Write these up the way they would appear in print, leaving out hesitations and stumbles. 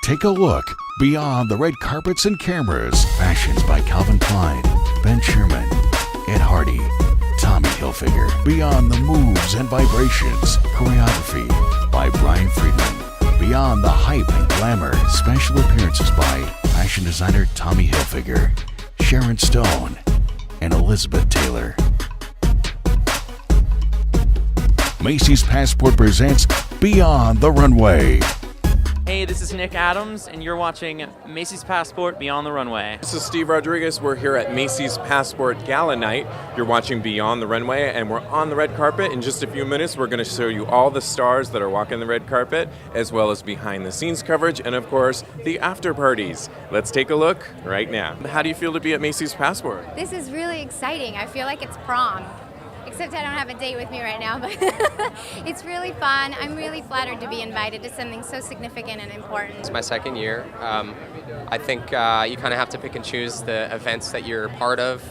Take a look beyond the red carpets and cameras. Fashions by Calvin Klein, Ben Sherman, Ed Hardy, Tommy Hilfiger. Beyond the moves and vibrations. Choreography by Brian Friedman. Beyond the hype and glamour. Special appearances by fashion designer Tommy Hilfiger, Sharon Stone, and Elizabeth Taylor. Macy's Passport presents Beyond the Runway. Hey, this is Nick Adams, and you're watching Macy's Passport Beyond the Runway. This is Steve Rodriguez. We're here at Macy's Passport Gala Night. You're watching Beyond the Runway, and we're on the red carpet. In just a few minutes, we're going to show you all the stars that are walking the red carpet, as well as behind-the-scenes coverage, and of course, the after parties. Let's take a look right now. How do you feel to be at Macy's Passport? This is really exciting. I feel like it's prom. Except I don't have a date with me right now, but it's really fun. I'm really flattered to be invited to something so significant and important. It's my second year. I think you kind of have to pick and choose the events that you're part of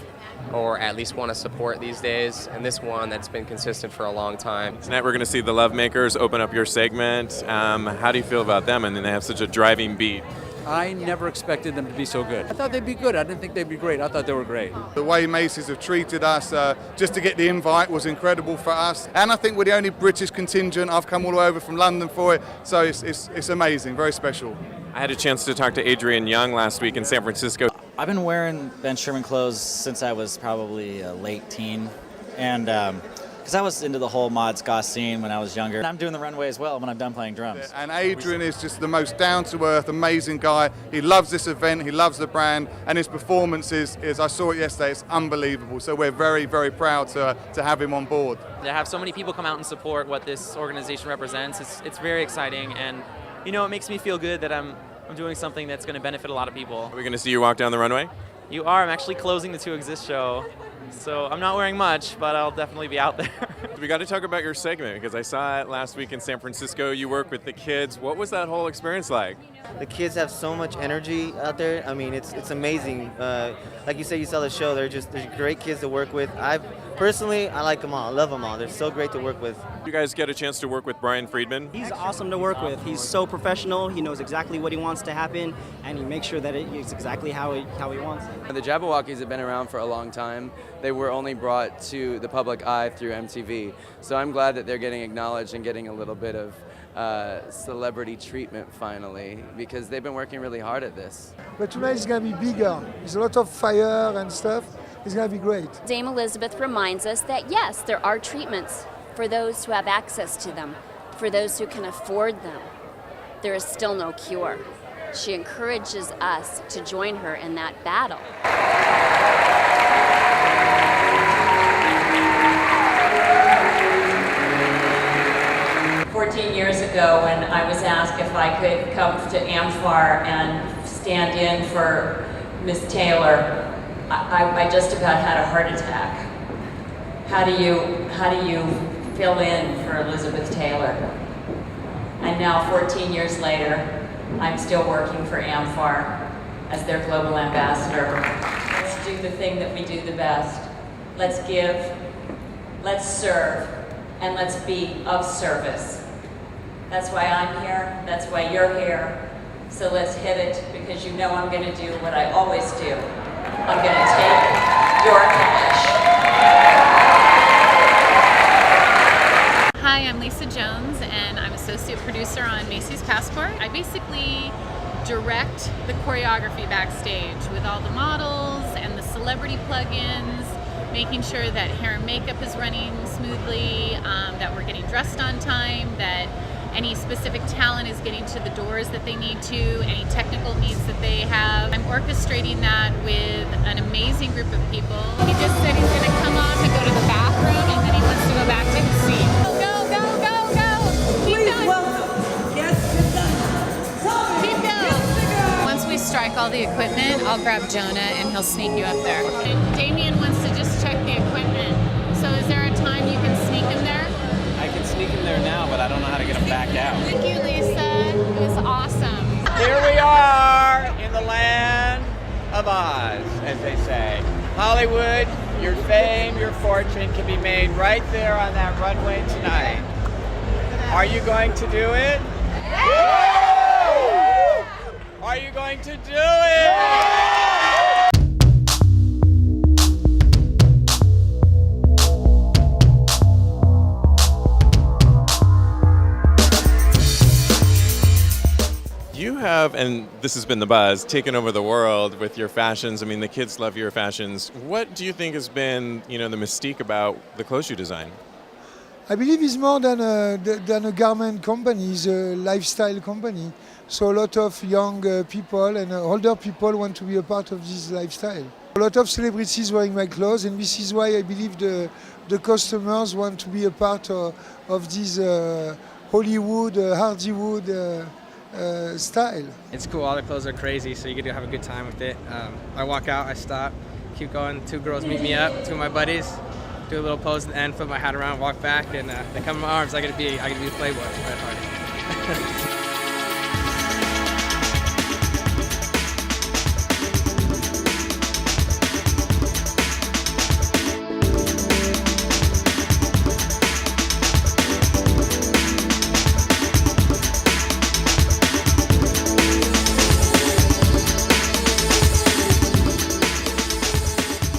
or at least want to support these days, and this one that's been consistent for a long time. Tonight we're going to see the Love Makers open up your segment. How do you feel about them? And then they have such a driving beat. I never expected them to be so good. I thought they'd be good. I didn't think they'd be great. I thought they were great. The way Macy's have treated us, just to get the invite was incredible for us. And I think we're the only British contingent. I've come all the way over from London for it, so it's amazing, very special. I had a chance to talk to Adrienne Young last week in San Francisco. I've been wearing Ben Sherman clothes since I was probably a late teen, and because I was into the whole mod ska scene when I was younger. And I'm doing the runway as well when I'm done playing drums. And Adrian is just the most down-to-earth, amazing guy. He loves this event, he loves the brand, and his performance is I saw it yesterday, it's unbelievable. So we're very, very proud to have him on board. To have so many people come out and support what this organization represents, it's very exciting, and you know, it makes me feel good that I'm doing something that's going to benefit a lot of people. Are we going to see you walk down the runway? You are. I'm actually closing the To Exist show. So I'm not wearing much, but I'll definitely be out there. We got to talk about your segment because I saw it last week in San Francisco. You work with the kids. What was that whole experience like? The kids have so much energy out there. I mean, it's amazing. Like you said, you saw the show. They're great kids to work with. Personally, I like them all. I love them all. They're so great to work with. You guys get a chance to work with Brian Friedman? He's awesome to work with. He's so professional. He knows exactly what he wants to happen, and he makes sure that it's exactly how he wants it. The Jabbawockeez have been around for a long time. They were only brought to the public eye through MTV. So I'm glad that they're getting acknowledged and getting a little bit of celebrity treatment finally, because they've been working really hard at this. But tonight it's going to be bigger. There's a lot of fire and stuff. It's going to be great. Dame Elizabeth reminds us that yes, there are treatments for those who have access to them, for those who can afford them. There is still no cure. She encourages us to join her in that battle. 14 years ago, when I was asked if I could come to AmFAR and stand in for Miss Taylor, I just about had a heart attack. How do you fill in for Elizabeth Taylor? And now, 14 years later, I'm still working for AmFAR as their global ambassador. Let's do the thing that we do the best. Let's give, let's serve, and let's be of service. That's why I'm here, that's why you're here. So let's hit it, because you know I'm gonna do what I always do. I'm gonna take your cash. Hi, I'm Lisa Jones, and I'm associate producer on Macy's Passport. I basically direct the choreography backstage with all the models and the celebrity plugins, making sure that hair and makeup is running smoothly, that we're getting dressed on time, that any specific talent is getting to the doors that they need to, any technical needs that they have. I'm orchestrating that with an amazing group of people. He just said he's going to come on to go to the bathroom, and then he wants to go back to his seat. Go, go, go, go! Keep going! Yes, keep going! Once we strike all the equipment, I'll grab Jonah and he'll sneak you up there. And Damien wants to just check the equipment. So is there a time you can sneak him there? I can sneak him there now, but I don't know how to get him back out. Thank you, Lisa. It was awesome. Here we are in the land of Oz, as they say. Hollywood, your fame, your fortune can be made right there on that runway tonight. Are you going to do it? to do it! You have, and this has been the buzz, taken over the world with your fashions. I mean, the kids love your fashions. What do you think has been, the mystique about the clothes you design? I believe it's more than a garment company. It's a lifestyle company. So a lot of young people and older people want to be a part of this lifestyle. A lot of celebrities wearing my clothes, and this is why I believe the customers want to be a part of this Hollywood, Hardywood style. It's cool. All the clothes are crazy, so you get to have a good time with it. I walk out, I stop, keep going. 2 girls meet me up, 2 of my buddies, do a little pose at the end, flip my hat around, walk back, and they come in my arms. I get to be a playboy right party.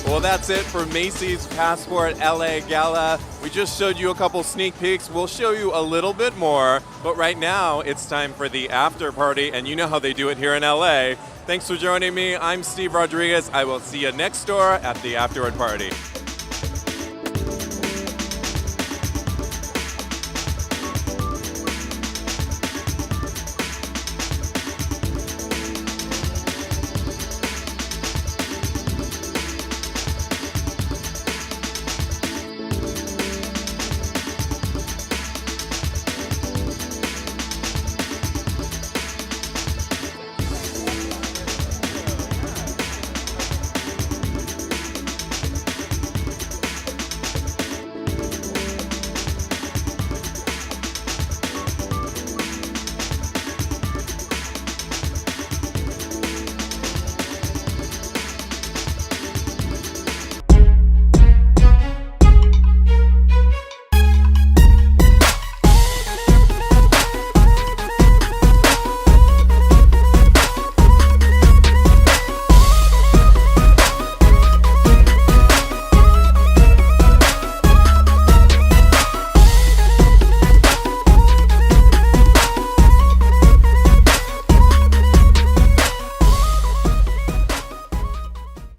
Well, that's it for Macy's Passport LA Gala. We just showed you a couple sneak peeks. We'll show you a little bit more, but right now it's time for the after party, and you know how they do it here in LA. Thanks for joining me. I'm Steve Rodriguez. I will see you next door at the afterward party.